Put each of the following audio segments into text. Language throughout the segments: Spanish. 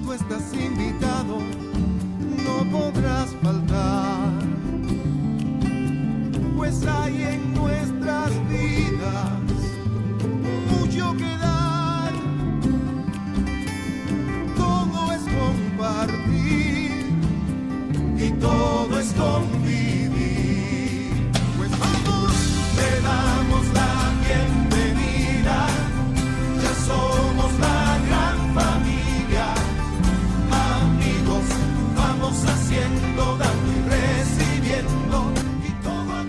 Tú estás invitado, no podrás faltar, pues hay en nuestras vidas mucho que dar. Todo es compartir y todo es convivir. Pues vamos, te damos la bienvenida, ya somos la gran familia. Amigos, vamos haciendo, dando y recibiendo, y todo es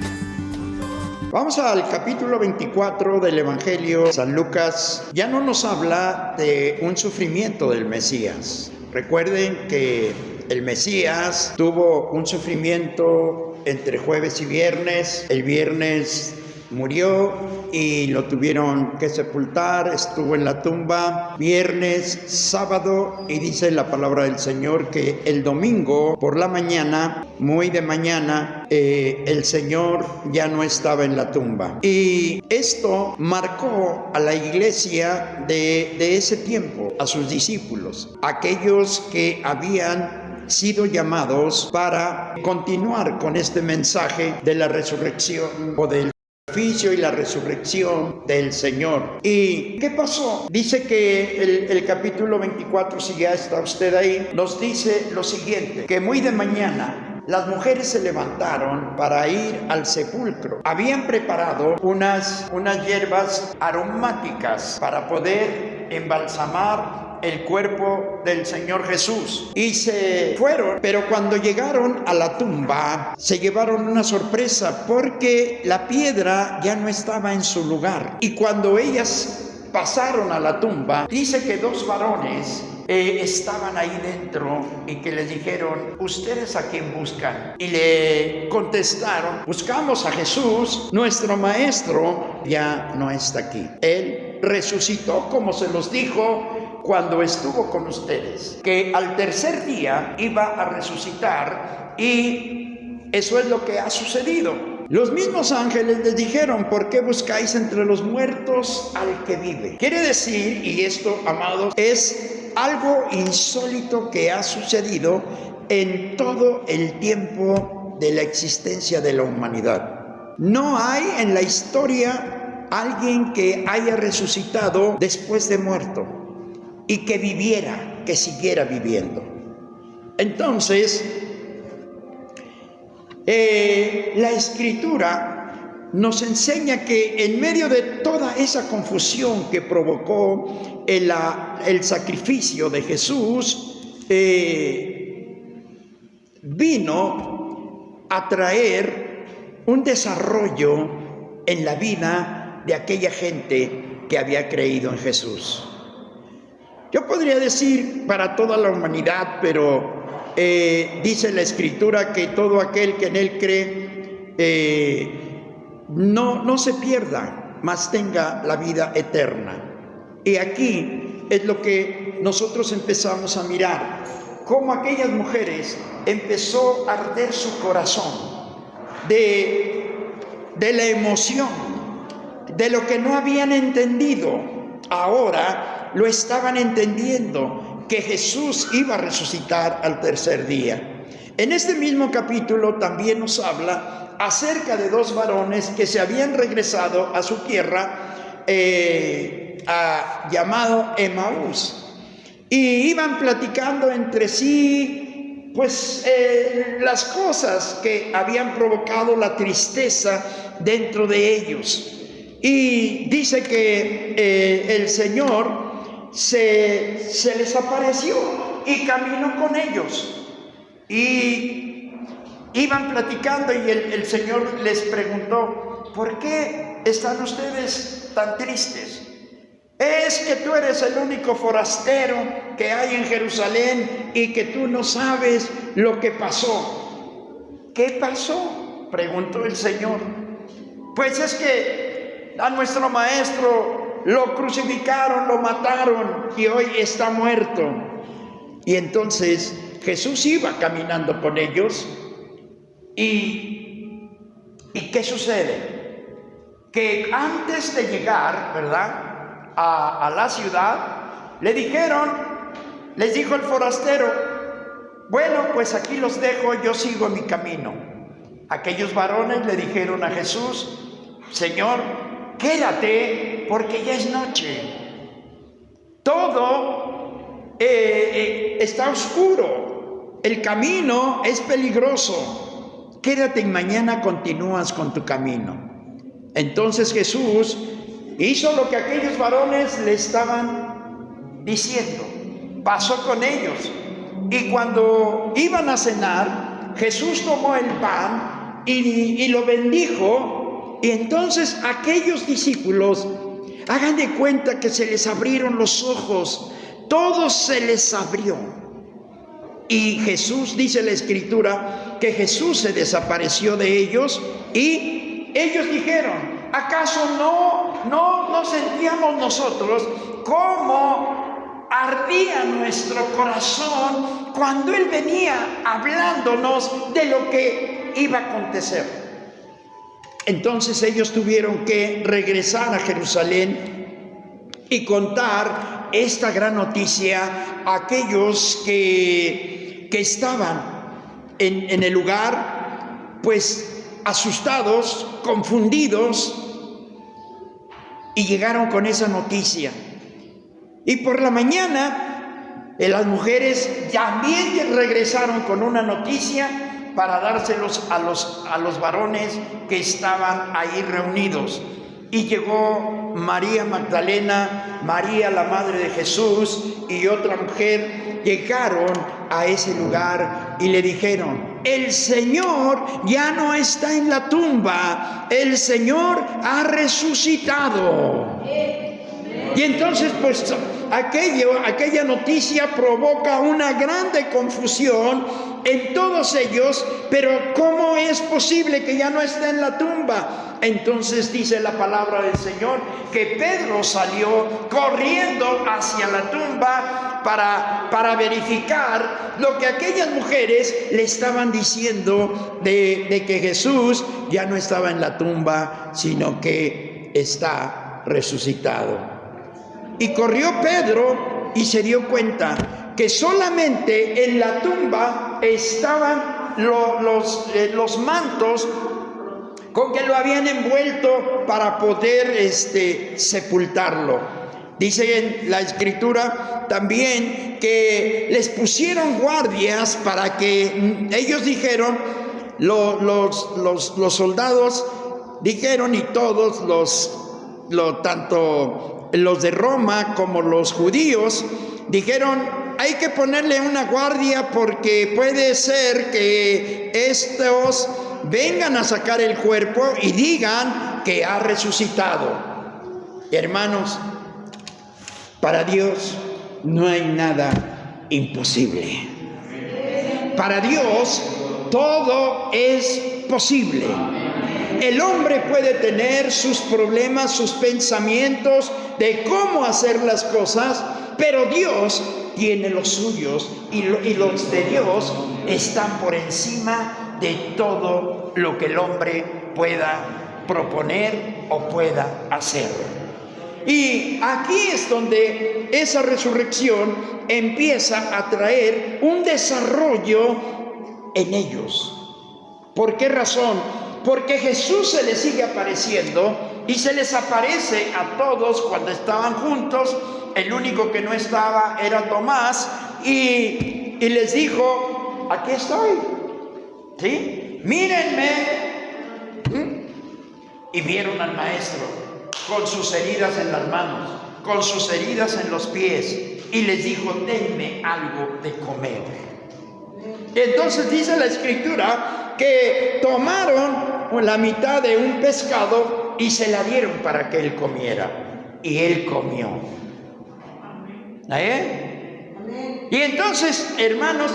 tuyo. Vamos al capítulo 24 del Evangelio de San Lucas. Ya no nos habla de un sufrimiento del Mesías. Recuerden que el Mesías tuvo un sufrimiento entre jueves y viernes. El viernes murió y lo tuvieron que sepultar, estuvo en la tumba viernes, sábado, y dice la palabra del Señor que el domingo por la mañana, muy de mañana, el Señor ya no estaba en la tumba. Y esto marcó a la iglesia de ese tiempo, a sus discípulos, aquellos que habían sido llamados para continuar con este mensaje de la resurrección o del sacrificio y la resurrección del Señor. ¿Y qué pasó? Dice que el capítulo 24, si ya está usted ahí, nos dice lo siguiente, que muy de mañana las mujeres se levantaron para ir al sepulcro. Habían preparado unas hierbas aromáticas para poder embalsamar el cuerpo del Señor Jesús, y se fueron, pero cuando llegaron a la tumba se llevaron una sorpresa, porque la piedra ya no estaba en su lugar. Y cuando ellas pasaron a la tumba, dice que dos varones estaban ahí dentro y que les dijeron: ¿ustedes a quién buscan? Y le contestaron: buscamos a Jesús, nuestro maestro ya no está aquí. Él resucitó como se los dijo cuando estuvo con ustedes, que al tercer día iba a resucitar, y eso es lo que ha sucedido. Los mismos ángeles les dijeron: ¿por qué buscáis entre los muertos al que vive? Quiere decir, y esto, amados, es algo insólito que ha sucedido en todo el tiempo de la existencia de la humanidad. No hay en la historia alguien que haya resucitado después de muerto y que viviera, que siguiera viviendo. Entonces, la Escritura nos enseña que en medio de toda esa confusión que provocó el sacrificio de Jesús, vino a traer un desarrollo en la vida de aquella gente que había creído en Jesús. Yo podría decir para toda la humanidad, pero dice la Escritura que todo aquel que en Él cree no se pierda, mas tenga la vida eterna. Y aquí es lo que nosotros empezamos a mirar, cómo aquellas mujeres empezó a arder su corazón de la emoción, de lo que no habían entendido. Ahora lo estaban entendiendo, que Jesús iba a resucitar al tercer día. En este mismo capítulo también nos habla acerca de dos varones que se habían regresado a su tierra, llamado Emaús, y iban platicando entre sí, pues las cosas que habían provocado la tristeza dentro de ellos. Y dice que el Señor se les apareció y caminó con ellos, y iban platicando, y el Señor les preguntó: ¿por qué están ustedes tan tristes? ¿Es que tú eres el único forastero que hay en Jerusalén y que tú no sabes lo que pasó? ¿Qué pasó?, preguntó el Señor. Pues es que a nuestro maestro lo crucificaron, lo mataron, y hoy está muerto. Y entonces Jesús iba caminando con ellos, y ¿qué sucede? Que antes de llegar, ¿verdad?, a la ciudad, le dijeron: les dijo el forastero: bueno, pues aquí los dejo, yo sigo mi camino. Aquellos varones le dijeron a Jesús: Señor, quédate, porque ya es noche. Todo está oscuro, el camino es peligroso. Quédate y mañana continúas con tu camino. Entonces Jesús hizo lo que aquellos varones le estaban diciendo. Pasó con ellos. Y cuando iban a cenar, Jesús tomó el pan y lo bendijo. Y entonces aquellos discípulos, hagan de cuenta que se les abrieron los ojos, todo se les abrió. Y Jesús, dice la Escritura, que Jesús se desapareció de ellos y ellos dijeron: ¿acaso no sentíamos nosotros cómo ardía nuestro corazón cuando Él venía hablándonos de lo que iba a acontecer? Entonces ellos tuvieron que regresar a Jerusalén y contar esta gran noticia a aquellos que estaban en el lugar, pues asustados, confundidos, y llegaron con esa noticia. Y por la mañana las mujeres también regresaron con una noticia para dárselos a los varones que estaban ahí reunidos. Y llegó María Magdalena, María la madre de Jesús y otra mujer, llegaron a ese lugar y le dijeron: el Señor ya no está en la tumba, el Señor ha resucitado. Y entonces pues aquella noticia provoca una grande confusión en todos ellos. Pero ¿cómo es posible que ya no esté en la tumba? Entonces dice la palabra del Señor que Pedro salió corriendo hacia la tumba para verificar lo que aquellas mujeres le estaban diciendo de que Jesús ya no estaba en la tumba, sino que está resucitado. Y corrió Pedro y se dio cuenta que solamente en la tumba estaban los mantos con que lo habían envuelto para poder sepultarlo. Dice en la Escritura también que les pusieron guardias para que ellos dijeron, los soldados dijeron, y todos tanto los de Roma como los judíos dijeron: hay que ponerle una guardia porque puede ser que estos vengan a sacar el cuerpo y digan que ha resucitado. Hermanos, para Dios no hay nada imposible. Para Dios todo es posible. El hombre puede tener sus problemas, sus pensamientos de cómo hacer las cosas, pero Dios tiene los suyos y los de Dios están por encima de todo lo que el hombre pueda proponer o pueda hacer. Y aquí es donde esa resurrección empieza a traer un desarrollo en ellos. ¿Por qué razón? Porque Jesús se les sigue apareciendo y se les aparece a todos cuando estaban juntos. El único que no estaba era Tomás, y les dijo: aquí estoy, ¿sí? Mírenme. Y vieron al Maestro con sus heridas en las manos, con sus heridas en los pies, y les dijo: denme algo de comer. Entonces dice la Escritura que tomaron la mitad de un pescado y se la dieron para que él comiera, y él comió. Y entonces, hermanos,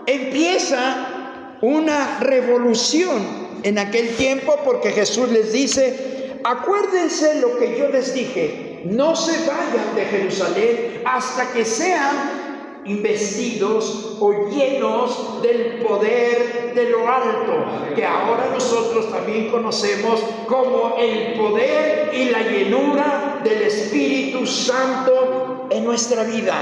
empieza una revolución en aquel tiempo, porque Jesús les dice: acuérdense lo que yo les dije, no se vayan de Jerusalén hasta que sean investidos o llenos del poder de lo alto, que ahora nosotros también conocemos como el poder y la llenura del Espíritu Santo en nuestra vida.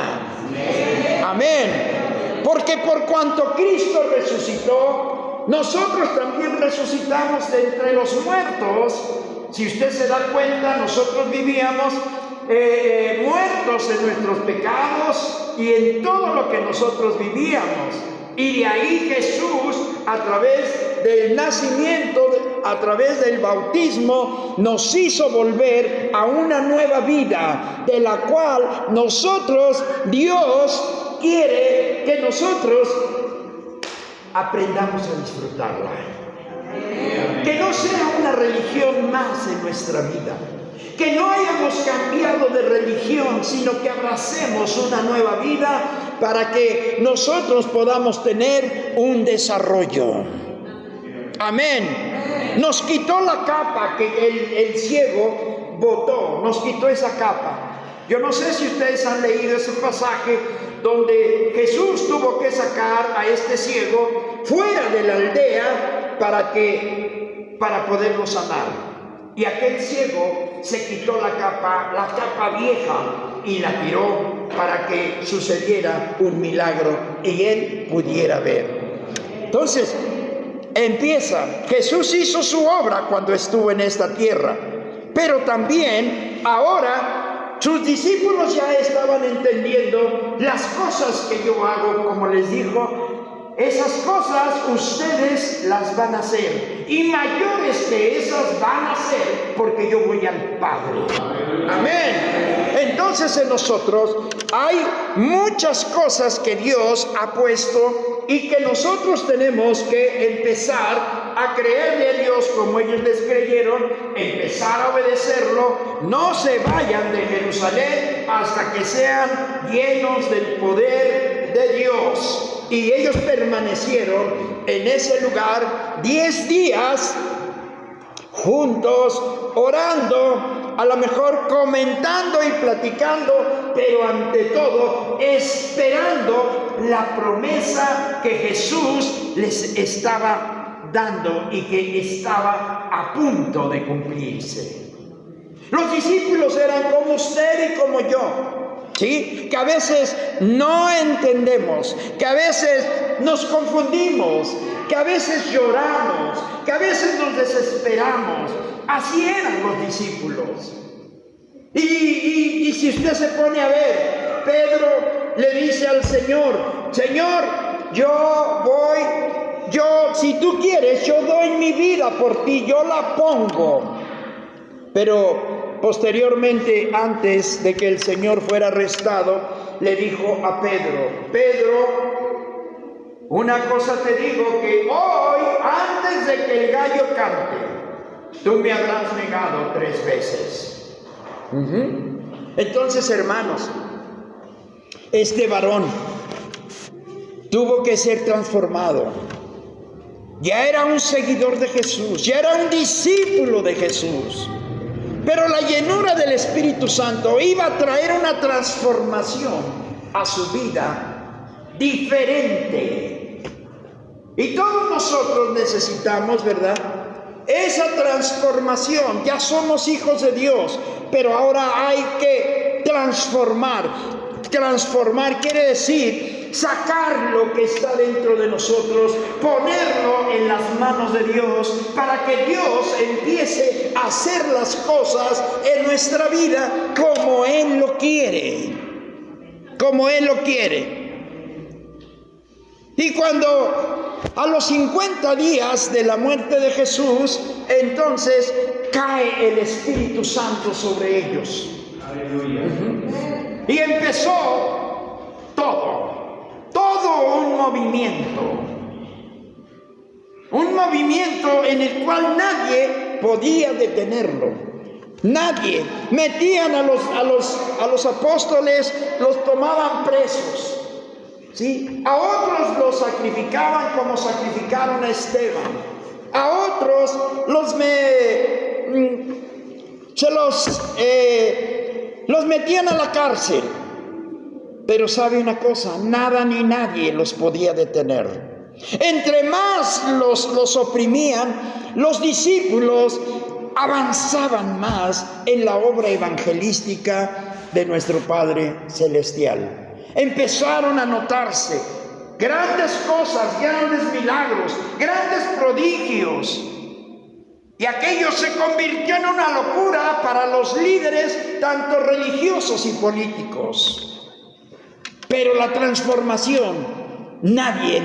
Amén. Porque por cuanto Cristo resucitó, nosotros también resucitamos de entre los muertos. Si usted se da cuenta, nosotros vivíamos muertos en nuestros pecados y en todo lo que nosotros vivíamos. Y de ahí Jesús, a través del nacimiento, a través del bautismo, nos hizo volver a una nueva vida, de la cual nosotros, Dios quiere que nosotros aprendamos a disfrutarla. Que no sea una religión más en nuestra vida. Que no hayamos cambiado de religión, sino que abracemos una nueva vida para que nosotros podamos tener un desarrollo. Amén. Nos quitó la capa que el ciego botó, nos quitó esa capa. Yo no sé si ustedes han leído ese pasaje donde Jesús tuvo que sacar a este ciego fuera de la aldea para poderlo sanar. Y aquel ciego se quitó la capa vieja, y la tiró para que sucediera un milagro y él pudiera ver. Entonces, Jesús hizo su obra cuando estuvo en esta tierra, pero también ahora sus discípulos ya estaban entendiendo las cosas que yo hago, como les dijo. Esas cosas ustedes las van a hacer, y mayores que esas van a hacer, porque yo voy al Padre. Amén. Entonces en nosotros hay muchas cosas que Dios ha puesto y que nosotros tenemos que empezar a creerle a Dios como ellos les creyeron, empezar a obedecerlo. No se vayan de Jerusalén hasta que sean llenos del poder de Dios. Y ellos permanecieron en ese lugar 10 días juntos, orando, a lo mejor comentando y platicando, pero ante todo esperando la promesa que Jesús les estaba dando y que estaba a punto de cumplirse. Los discípulos eran como usted y como yo. ¿Sí? Que a veces no entendemos, que a veces nos confundimos, que a veces lloramos, que a veces nos desesperamos. Así eran los discípulos. Y si usted se pone a ver, Pedro le dice al Señor: Señor, si tú quieres, yo doy mi vida por ti, yo la pongo. Pero posteriormente, antes de que el Señor fuera arrestado, le dijo a Pedro: Pedro, una cosa te digo, que hoy, antes de que el gallo cante, tú me habrás negado 3 veces. Entonces, hermanos, este varón tuvo que ser transformado. Ya era un seguidor de Jesús, ya era un discípulo de Jesús. Pero la llenura del Espíritu Santo iba a traer una transformación a su vida diferente. Y todos nosotros necesitamos, ¿verdad?, esa transformación. Ya somos hijos de Dios, pero ahora hay que transformar. Transformar quiere decir sacar lo que está dentro de nosotros, ponerlo en las manos de Dios, para que Dios empiece a hacer las cosas en nuestra vida como Él lo quiere. Como Él lo quiere. Y cuando a los 50 días de la muerte de Jesús, entonces cae el Espíritu Santo sobre ellos. Aleluya. Y empezó todo un movimiento en el cual nadie podía detenerlo. Nadie. Metían a los apóstoles, los tomaban presos, ¿sí? A otros los sacrificaban como sacrificaron a Esteban. A otros los metían a la cárcel. Pero sabe una cosa, nada ni nadie los podía detener. Entre más los oprimían, los discípulos avanzaban más en la obra evangelística de nuestro Padre Celestial. empezaron a notarse grandes cosas, grandes milagros, grandes prodigios. Y aquello se convirtió en una locura para los líderes, tanto religiosos y políticos. Pero la transformación nadie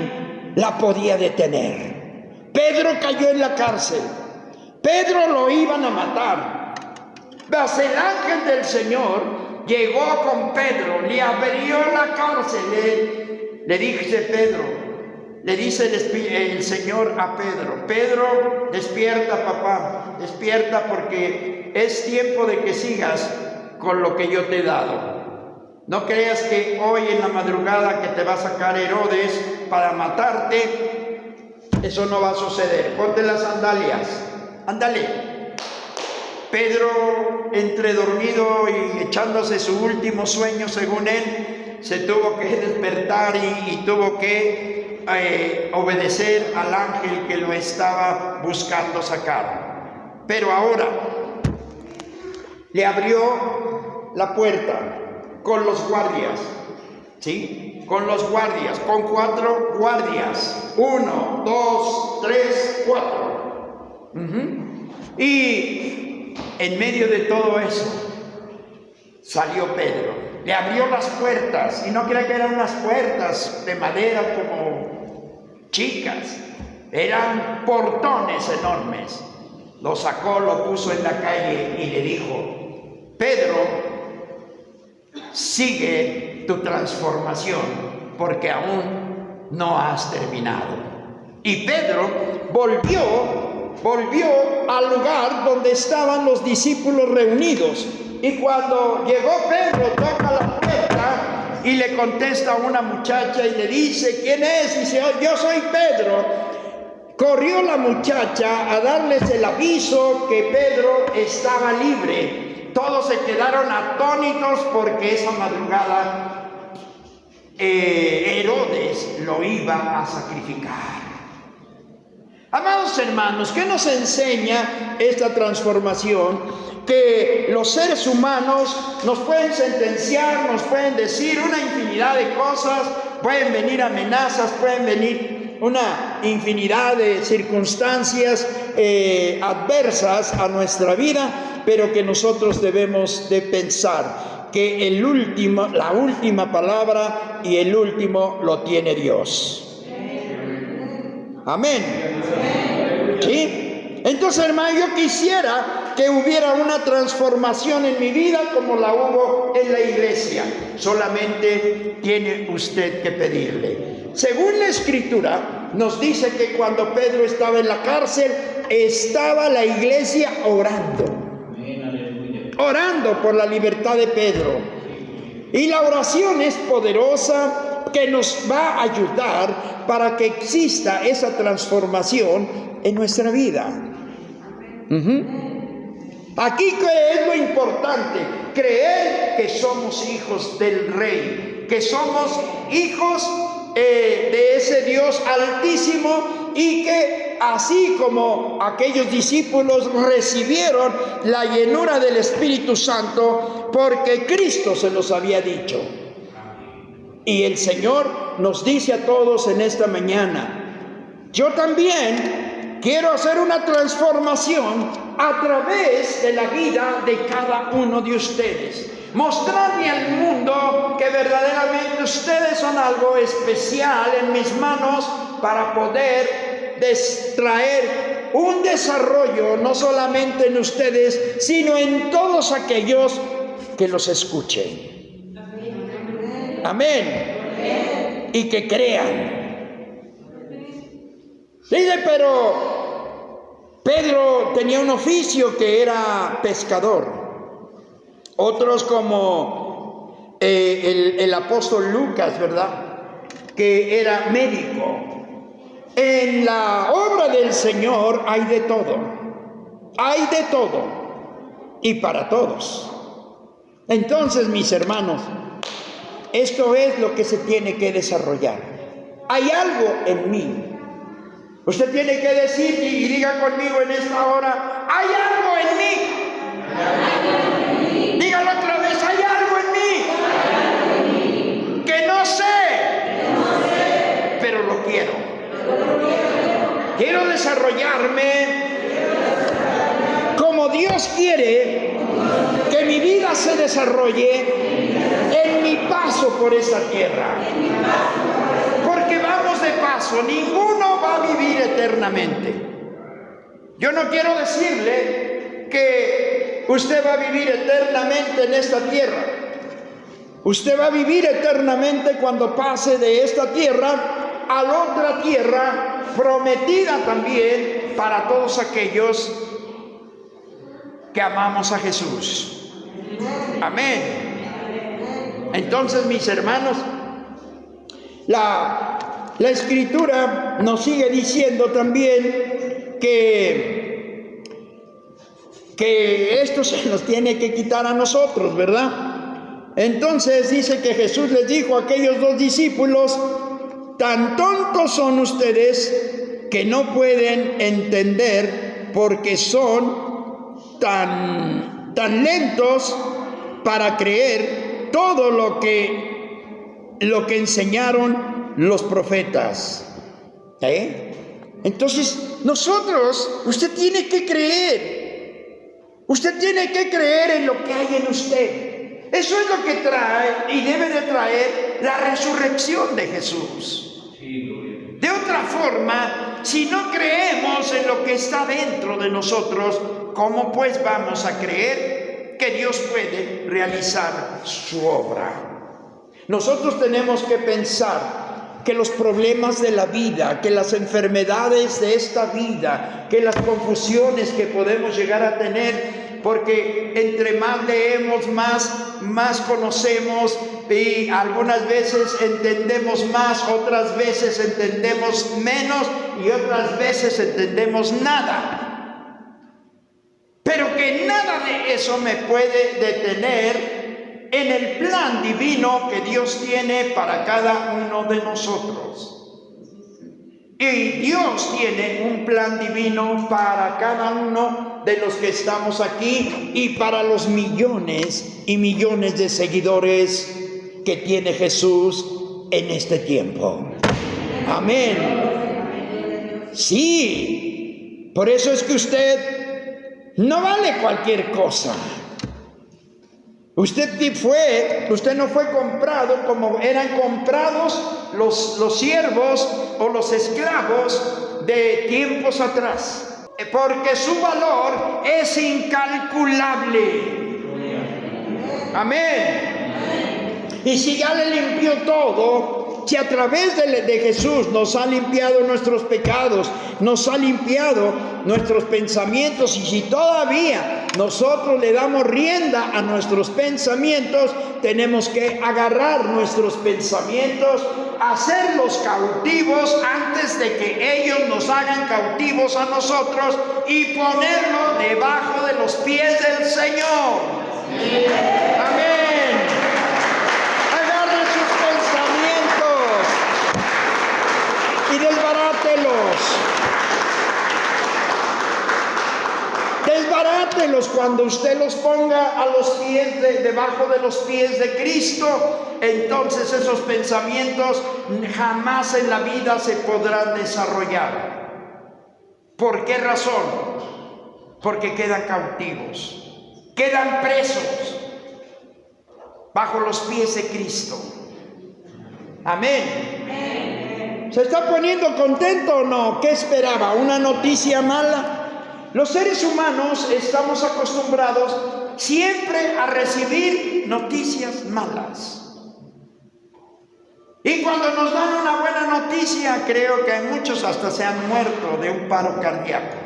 la podía detener. Pedro cayó en la cárcel. Pedro lo iban a matar. Mas el ángel del Señor llegó con Pedro, le abrió la cárcel, le dice Pedro, le dice el Señor a Pedro: Pedro, despierta, papá, despierta, porque es tiempo de que sigas con lo que yo te he dado. No creas que hoy en la madrugada que te va a sacar Herodes para matarte, eso no va a suceder. Ponte las sandalias, ándale. Pedro, entre dormido y echándose su último sueño, según él, se tuvo que despertar y tuvo que obedecer al ángel que lo estaba buscando sacar. Pero ahora le abrió la puerta con los guardias, ¿sí? Con los guardias, con 4 guardias. 1, 2, 3, 4. Y en medio de todo eso salió Pedro, le abrió las puertas, y no crea que eran unas puertas de madera como chicas, eran portones enormes. Lo sacó, lo puso en la calle y le dijo: Pedro, sigue tu transformación, porque aún no has terminado. Y Pedro volvió al lugar donde estaban los discípulos reunidos. Y cuando llegó Pedro, toca la puerta y le contesta a una muchacha y le dice: ¿quién es? Y dice: yo soy Pedro. Corrió la muchacha a darles el aviso que Pedro estaba libre. Todos se quedaron atónitos porque esa madrugada Herodes lo iba a sacrificar. Amados hermanos, ¿qué nos enseña esta transformación? Que los seres humanos nos pueden sentenciar, nos pueden decir una infinidad de cosas, pueden venir amenazas, pueden venir una infinidad de circunstancias adversas a nuestra vida, pero que nosotros debemos de pensar que la última palabra y el último lo tiene Dios. Amén. ¿Sí? Entonces, hermano, yo quisiera que hubiera una transformación en mi vida como la hubo en la iglesia. Solamente tiene usted que pedirle. Según la Escritura, nos dice que cuando Pedro estaba en la cárcel, estaba la iglesia orando por la libertad de Pedro. Y la oración es poderosa, que nos va a ayudar para que exista esa transformación en nuestra vida. Aquí, ¿qué es lo importante? Creer que somos hijos del Rey, que somos hijos de ese Dios altísimo, y que así como aquellos discípulos recibieron la llenura del Espíritu Santo, porque Cristo se los había dicho. Y el Señor nos dice a todos en esta mañana: yo también quiero hacer una transformación a través de la vida de cada uno de ustedes. Mostrarle al mundo que verdaderamente ustedes son algo especial en mis manos, para poder traer un desarrollo no solamente en ustedes, sino en todos aquellos que los escuchen. Amén. Y que crean. Dice, pero Pedro tenía un oficio que era pescador. Otros, como el apóstol Lucas, ¿verdad?, que era médico. En la obra del Señor hay de todo. Hay de todo. Y para todos. Entonces, mis hermanos, esto es lo que se tiene que desarrollar. Hay algo en mí. Usted tiene que decir, y diga conmigo en esta hora: hay algo en mí. Dígalo otra vez: hay algo en mí que lo quiero. Quiero desarrollarme como Dios quiere que mi vida se desarrolle en mi paso por esta tierra. Porque vamos de paso, ninguno va a vivir eternamente. Yo no quiero decirle que usted va a vivir eternamente en esta tierra. Usted va a vivir eternamente cuando pase de esta tierra a la otra tierra prometida también para todos aquellos que amamos a Jesús. Amén. Entonces, mis hermanos, la Escritura nos sigue diciendo también que esto se nos tiene que quitar a nosotros, ¿verdad? Entonces dice que Jesús les dijo a aquellos dos discípulos: tan tontos son ustedes que no pueden entender, porque son tan lentos para creer todo lo que enseñaron los profetas. Entonces nosotros, usted tiene que creer. Usted tiene que creer en lo que hay en usted. Eso es lo que trae y debe de traer la resurrección de Jesús. De otra forma, si no creemos en lo que está dentro de nosotros, ¿cómo pues vamos a creer que Dios puede realizar su obra? Nosotros tenemos que pensar que los problemas de la vida, que las enfermedades de esta vida, que las confusiones que podemos llegar a tener, porque entre más leemos, más conocemos, y algunas veces entendemos más, otras veces entendemos menos y otras veces entendemos nada. Pero que nada de eso me puede detener en el plan divino que Dios tiene para cada uno de nosotros. Y Dios tiene un plan divino para cada uno de los que estamos aquí y para los millones y millones de seguidores que tiene Jesús en este tiempo. Amén. Sí, por eso es que usted no vale cualquier cosa. Usted no fue comprado como eran comprados los siervos o los esclavos de tiempos atrás, porque su valor es incalculable. Amén. Y si ya le limpió todo, si a través de Jesús nos ha limpiado nuestros pecados, nos ha limpiado nuestros pensamientos, y si todavía nosotros le damos rienda a nuestros pensamientos, tenemos que agarrar nuestros pensamientos, hacerlos cautivos antes de que ellos nos hagan cautivos a nosotros, y ponerlo debajo de los pies del Señor. Amén. Agarren sus pensamientos y desbarátelos. Desbarátelos cuando usted los ponga a los pies debajo de los pies de Cristo. Entonces esos pensamientos jamás en la vida se podrán desarrollar. ¿Por qué razón? Porque quedan cautivos, quedan presos bajo los pies de Cristo. Amén. ¿Se está poniendo contento o no? ¿Qué esperaba? ¿Una noticia mala? Los seres humanos estamos acostumbrados siempre a recibir noticias malas. Y cuando nos dan una buena noticia, creo que muchos hasta se han muerto de un paro cardíaco.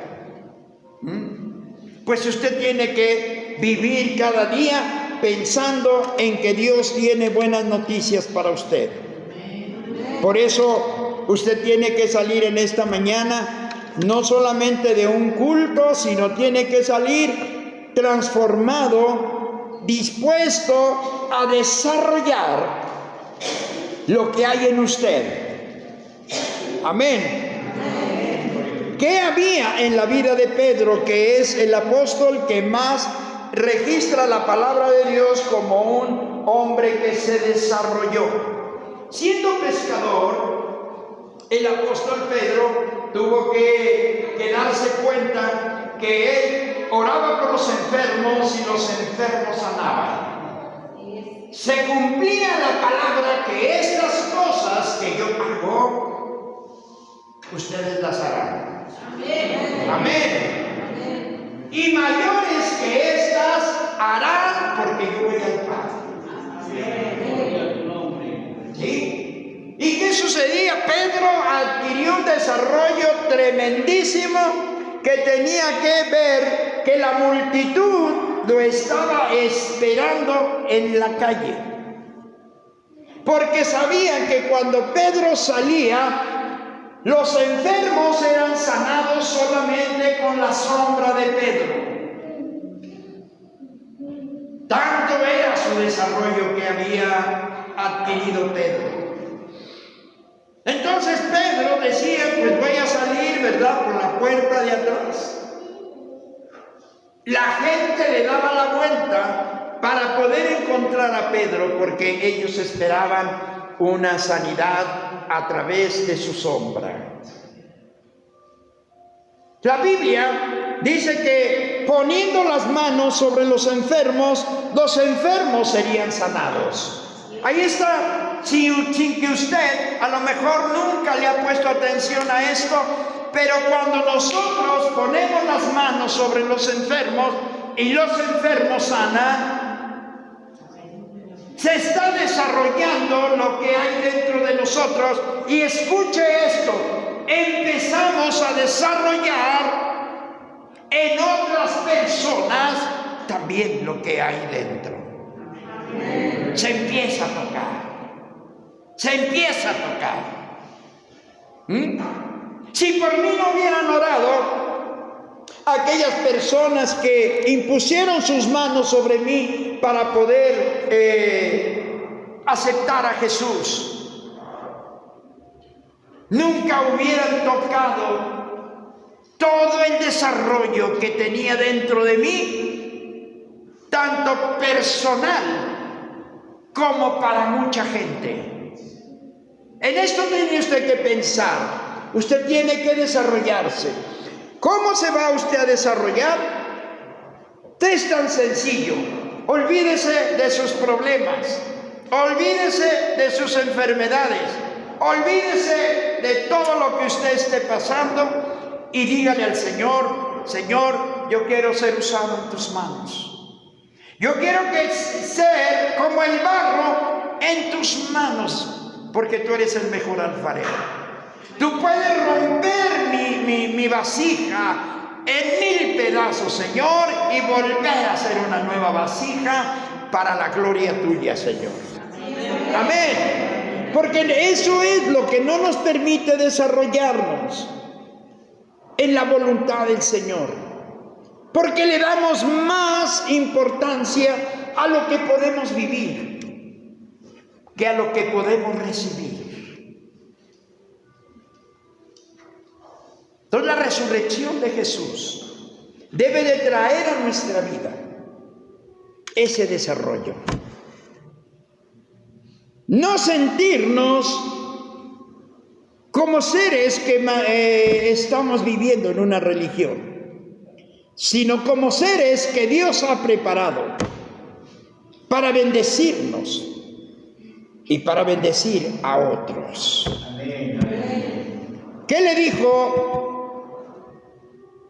Pues usted tiene que vivir cada día pensando en que Dios tiene buenas noticias para usted. Por eso usted tiene que salir en esta mañana no solamente de un culto, sino tiene que salir transformado, dispuesto a desarrollar lo que hay en usted. Amén. ¿Qué había en la vida de Pedro, que es el apóstol que más registra la palabra de Dios como un hombre que se desarrolló? Siendo pescador, el apóstol Pedro tuvo que darse cuenta que él oraba por los enfermos y los enfermos sanaban. Se cumplía la palabra que estas cosas que yo hago, ustedes las harán. Amén. Amén. Y mayores que estas harán, porque yo voy al Padre. ¿Sí? ¿Y qué sucedía? Pedro adquirió un desarrollo tremendísimo, que tenía que ver que la multitud lo estaba esperando en la calle, porque sabían que cuando Pedro salía, los enfermos eran sanados solamente con la sombra de Pedro. Tanto era su desarrollo que había adquirido Pedro. Entonces Pedro decía, pues voy a salir, ¿verdad?, por la puerta de atrás. La gente le daba la vuelta para poder encontrar a Pedro, porque ellos esperaban una sanidad a través de su sombra. La Biblia dice que poniendo las manos sobre los enfermos serían sanados. Ahí está, sin que usted a lo mejor nunca le ha puesto atención a esto, pero cuando nosotros ponemos las manos sobre los enfermos y los enfermos sanan, se está desarrollando lo que hay dentro de nosotros. Y escuche esto, empezamos a desarrollar en otras personas también lo que hay dentro. Se empieza a tocar. Se empieza a tocar. Si por mí no hubieran orado aquellas personas que impusieron sus manos sobre mí para poder aceptar a Jesús, nunca hubieran tocado todo el desarrollo que tenía dentro de mí, tanto personal como para mucha gente. En esto tiene usted que pensar. Usted tiene que desarrollarse. ¿Cómo se va usted a desarrollar? Es tan sencillo. Olvídese de sus problemas. Olvídese de sus enfermedades. Olvídese de todo lo que usted esté pasando y dígale al Señor: Señor, yo quiero ser usado en tus manos. Yo quiero ser como el barro en tus manos, porque tú eres el mejor alfarero. Tú puedes romper mi vasija en 1000 pedazos, Señor, y volver a hacer una nueva vasija para la gloria tuya, Señor. Amén. Porque eso es lo que no nos permite desarrollarnos en la voluntad del Señor. Porque le damos más importancia a lo que podemos vivir que a lo que podemos recibir. Entonces la resurrección de Jesús debe de traer a nuestra vida ese desarrollo. No sentirnos como seres que estamos viviendo en una religión, sino como seres que Dios ha preparado para bendecirnos y para bendecir a otros. ¿Qué le dijo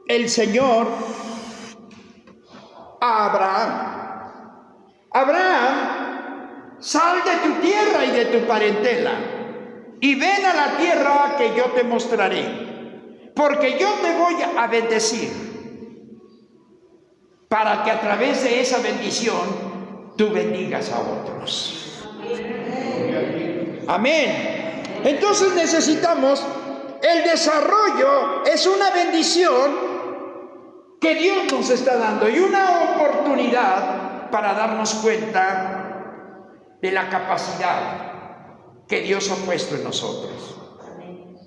el Señor a Abraham? Abraham, sal de tu tierra y de tu parentela y ven a la tierra que yo te mostraré, porque yo te voy a bendecir, para que a través de esa bendición tú bendigas a otros. Amén. Entonces necesitamos el desarrollo. Es una bendición que Dios nos está dando y una oportunidad para darnos cuenta de la capacidad que Dios ha puesto en nosotros.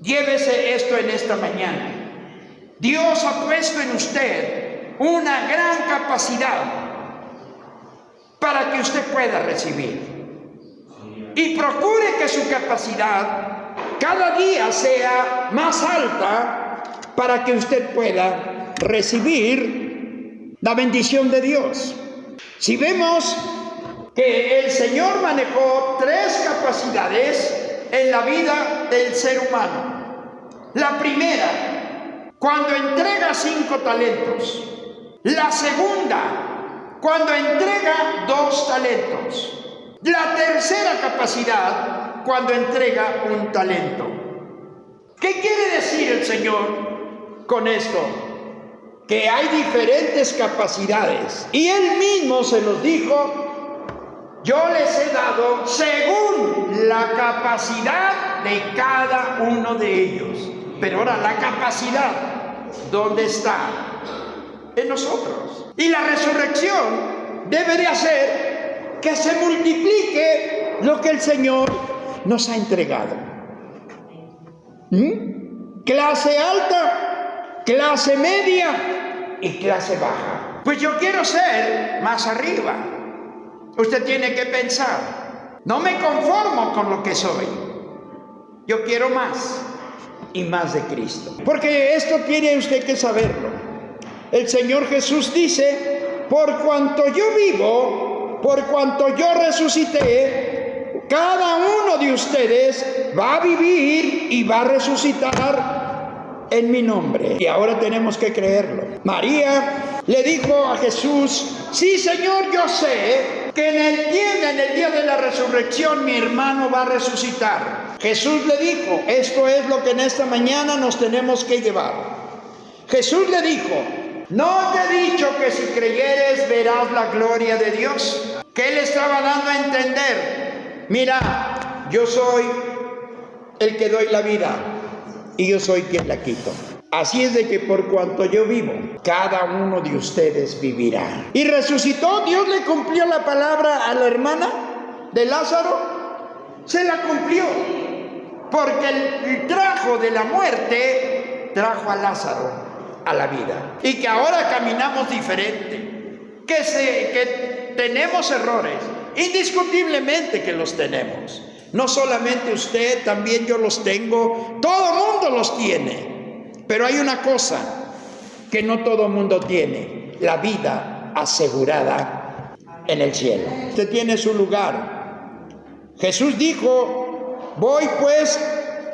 Llévese esto en esta mañana. Dios ha puesto en usted una gran capacidad para que usted pueda recibir. Y procure que su capacidad cada día sea más alta para que usted pueda recibir la bendición de Dios. Si vemos que el Señor manejó 3 capacidades en la vida del ser humano. La primera, cuando entrega 5 talentos. La segunda, cuando entrega 2 talentos. La tercera capacidad, cuando entrega 1 talento. ¿Qué quiere decir el Señor con esto? Que hay diferentes capacidades. Y Él mismo se los dijo: yo les he dado según la capacidad de cada uno de ellos. Pero ahora, la capacidad, ¿dónde está? En nosotros. Y la resurrección debe de hacer que se multiplique lo que el Señor nos ha entregado. Clase alta, clase media y clase baja. Pues yo quiero ser más arriba. Usted tiene que pensar: no me conformo con lo que soy, yo quiero más y más de Cristo. Porque esto tiene usted que saberlo. El Señor Jesús dice: por cuanto yo vivo, por cuanto yo resucité, cada uno de ustedes va a vivir y va a resucitar en mi nombre. Y ahora tenemos que creerlo. María le dijo a Jesús: sí, Señor, yo sé que en el día de la resurrección mi hermano va a resucitar. Jesús le dijo: esto es lo que en esta mañana nos tenemos que llevar. Jesús le dijo: ¿no te he dicho que si creyeres verás la gloria de Dios? ¿Qué le estaba dando a entender? Mira, yo soy el que doy la vida y yo soy quien la quito. Así es de que por cuanto yo vivo, cada uno de ustedes vivirá. Y resucitó. Dios le cumplió la palabra a la hermana de Lázaro. Se la cumplió. Porque el trajo de la muerte, trajo a Lázaro a la vida. Y que ahora caminamos diferente. Que tenemos errores. Indiscutiblemente que los tenemos. No solamente usted, también yo los tengo. Todo mundo los tiene. Pero hay una cosa que no todo mundo tiene: la vida asegurada en el cielo. Usted tiene su lugar. Jesús dijo: voy pues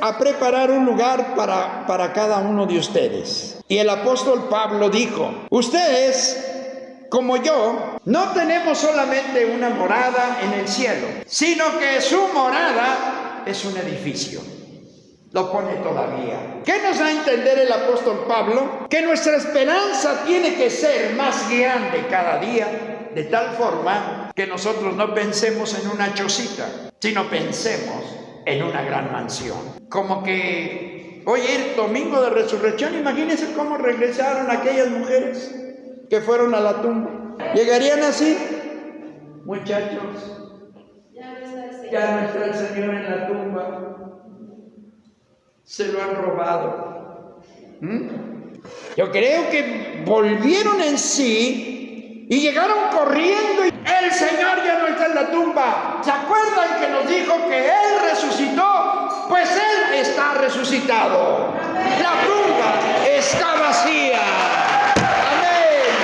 a preparar un lugar para cada uno de ustedes. Y el apóstol Pablo dijo: ustedes, como yo, no tenemos solamente una morada en el cielo, sino que su morada es un edificio. Lo pone todavía. ¿Qué nos da a entender el apóstol Pablo? Que nuestra esperanza tiene que ser más grande cada día, de tal forma que nosotros no pensemos en una chocita, sino pensemos en una gran mansión. Como que hoy es domingo de resurrección. Imagínense cómo regresaron aquellas mujeres que fueron a la tumba. Llegarían así: muchachos, ya no está el Señor en la tumba. Se lo han robado. Yo creo que volvieron en sí y llegaron corriendo. El Señor ya no está en la tumba. ¿Se acuerdan que nos dijo que Él resucitó? Pues Él está resucitado. La tumba está vacía. Amén.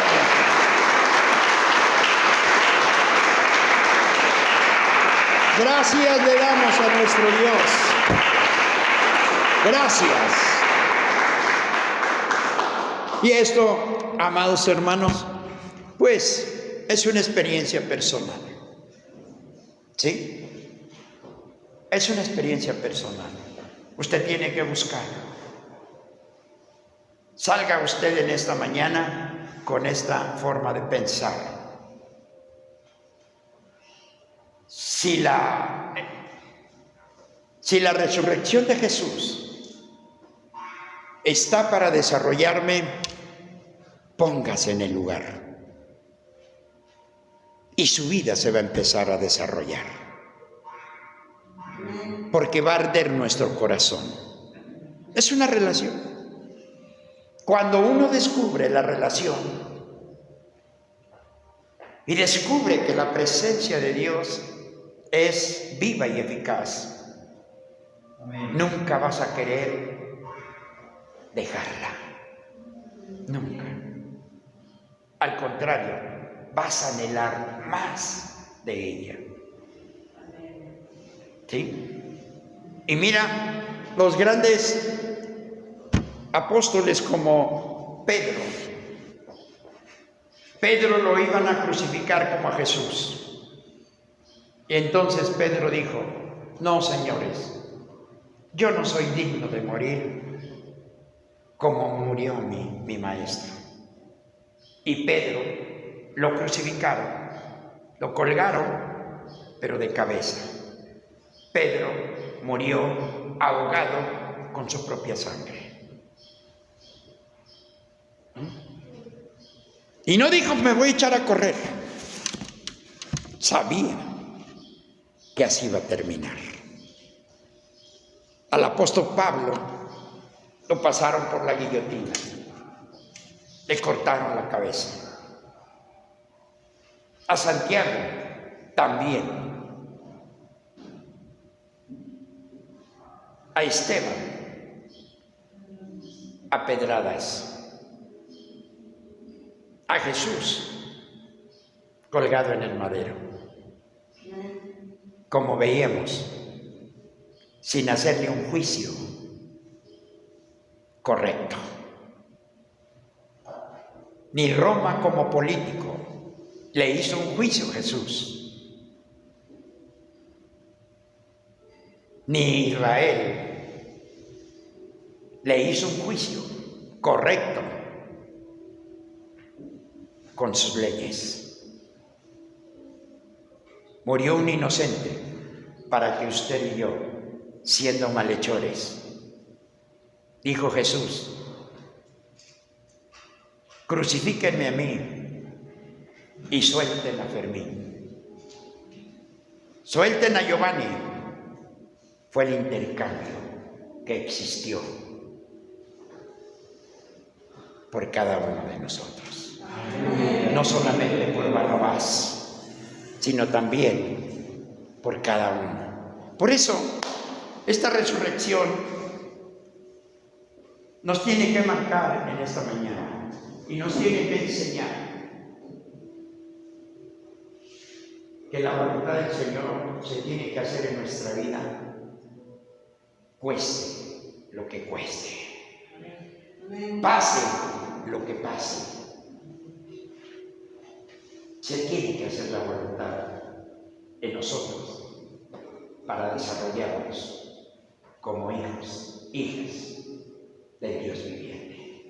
Gracias le damos a nuestro Dios. Gracias. Y esto, amados hermanos, pues es una experiencia personal. ¿Sí? Es una experiencia personal. Usted tiene que buscar. Salga usted en esta mañana con esta forma de pensar. Si la resurrección de Jesús está para desarrollarme, póngase en el lugar y su vida se va a empezar a desarrollar, porque va a arder nuestro corazón. Es una relación. Cuando uno descubre la relación y descubre que la presencia de Dios es viva y eficaz, nunca vas a querer dejarla. Nunca. Al contrario, vas a anhelar más de ella. ¿Sí? Y mira, los grandes apóstoles como Pedro. Pedro lo iban a crucificar como a Jesús. Y entonces Pedro dijo: no, señores, yo no soy digno de morir como murió mi maestro. Y Pedro lo crucificaron, lo colgaron, pero de cabeza. Pedro murió ahogado con su propia sangre. Y no dijo: me voy a echar a correr. Sabía que así iba a terminar. Al apóstol Pablo lo pasaron por la guillotina, le cortaron la cabeza. A Santiago también. A Esteban a pedradas. A Jesús colgado en el madero, como veíamos, sin hacerle un juicio correcto. Ni Roma como político le hizo un juicio a Jesús, ni Israel le hizo un juicio correcto con sus leyes. Murió un inocente para que usted y yo, siendo malhechores, dijo Jesús: crucifíquenme a mí y suelten a Fermín, suelten a Giovanni. Fue el intercambio que existió por cada uno de nosotros. No solamente por Barrabás, sino también por cada uno. Por eso, esta resurrección nos tiene que marcar en esta mañana y nos tiene que enseñar que la voluntad del Señor se tiene que hacer en nuestra vida, cueste lo que cueste, pase lo que pase. Se tiene que hacer la voluntad en nosotros para desarrollarnos como hijos, hijas del Dios viviente.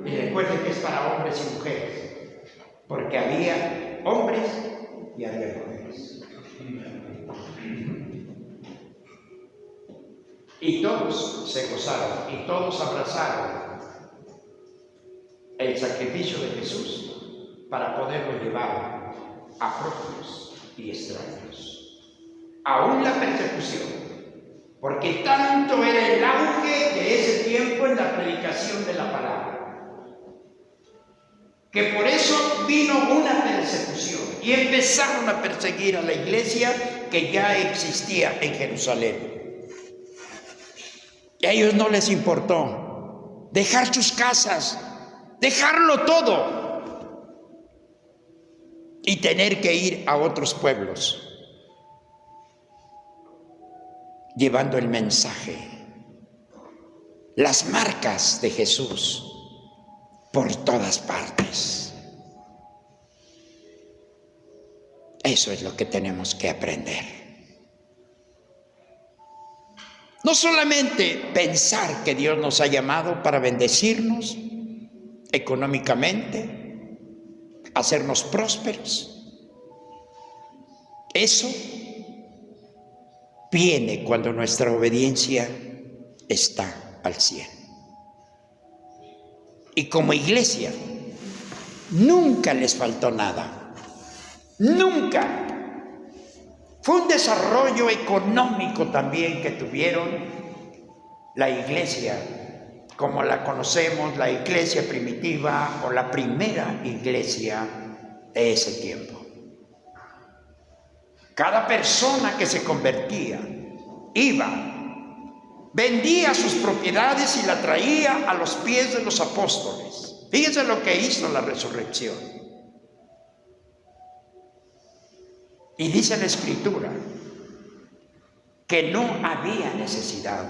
Y recuerden que es para hombres y mujeres, porque había hombres y había mujeres. Y todos se gozaron y todos abrazaron el sacrificio de Jesús para poderlo llevar a propios y extraños. Aún la persecución, porque tanto era el auge de ese tiempo en la predicación de la palabra, que por eso vino una persecución y empezaron a perseguir a la iglesia que ya existía en Jerusalén. Y a ellos no les importó dejar sus casas, dejarlo todo y tener que ir a otros pueblos llevando el mensaje, las marcas de Jesús por todas partes. Eso es lo que tenemos que aprender. No solamente pensar que Dios nos ha llamado para bendecirnos económicamente, hacernos prósperos. Eso viene cuando nuestra obediencia está al 100. Y como iglesia, nunca les faltó nada. Nunca. Fue un desarrollo económico también que tuvieron la iglesia, como la conocemos, la iglesia primitiva o la primera iglesia de ese tiempo. Cada persona que se convertía iba vendía sus propiedades y la traía a los pies de los apóstoles. Fíjense lo que hizo la resurrección. Y dice la Escritura que no había necesidad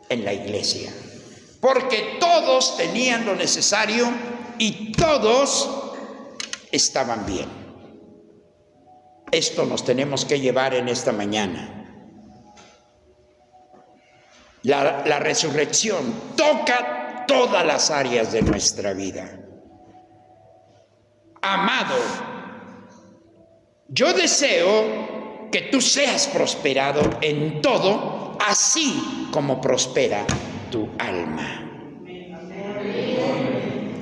en la iglesia, porque todos tenían lo necesario y todos estaban bien. Esto nos tenemos que llevar en esta mañana. La resurrección toca todas las áreas de nuestra vida. Amado, yo deseo que tú seas prosperado en todo, así como prospera tu alma.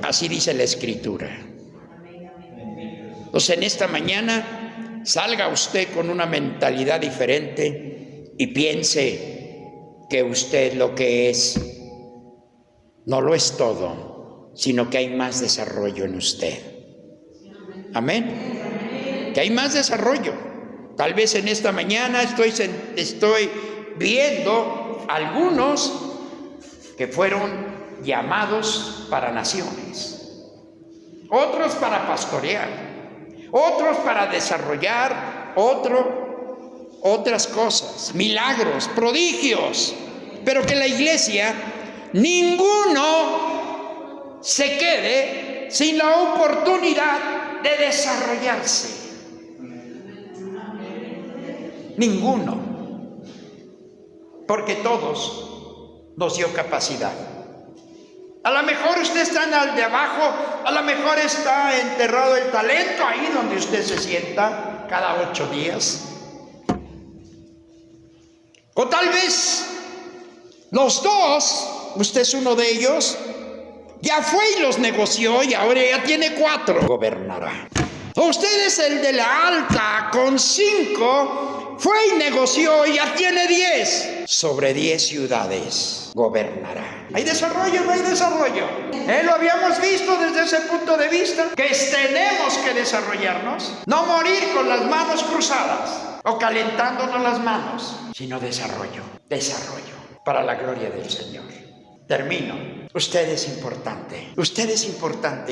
Así dice la Escritura. Entonces, en esta mañana, salga usted con una mentalidad diferente y piense que usted lo que es no lo es todo, sino que hay más desarrollo en usted. Amén. Que hay más desarrollo. Tal vez en esta mañana estoy viendo algunos que fueron llamados para naciones, otros para pastorear, otros para desarrollar otras cosas, milagros, prodigios, pero que la iglesia, ninguno se quede sin la oportunidad de desarrollarse. Ninguno, porque todos nos dio capacidad. A lo mejor usted está en el de abajo, a lo mejor está enterrado el talento ahí donde usted se sienta cada 8 días. O tal vez los dos, usted es uno de ellos, ya fue y los negoció y ahora ya tiene 4. Gobernará. O usted es el de la alta con 5, fue y negoció y ya tiene 10. Sobre 10 ciudades gobernará. ¿Hay desarrollo? No hay desarrollo. Lo habíamos visto desde ese punto de vista, que tenemos que desarrollarnos, no morir con las manos cruzadas o calentándonos las manos, sino desarrollo para la gloria del Señor. Termino. Usted es importante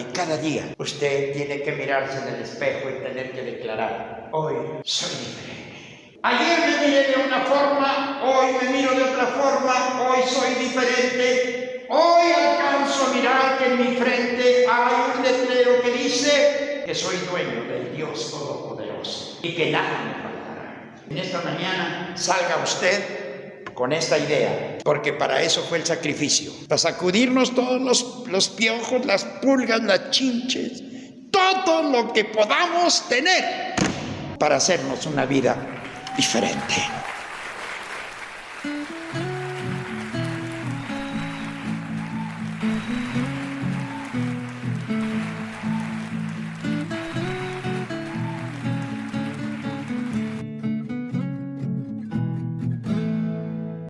y cada día usted tiene que mirarse en el espejo y tener que declarar: hoy soy diferente. Ayer me miré de una forma, hoy me miro de otra forma, hoy soy diferente. Hoy alcanzo a mirar que en mi frente hay un letrero que dice que soy dueño del Dios Todopoderoso y que nada me faltará. En esta mañana salga usted con esta idea, porque para eso fue el sacrificio, para sacudirnos todos los piojos, las pulgas, las chinches, todo lo que podamos tener para hacernos una vida diferente.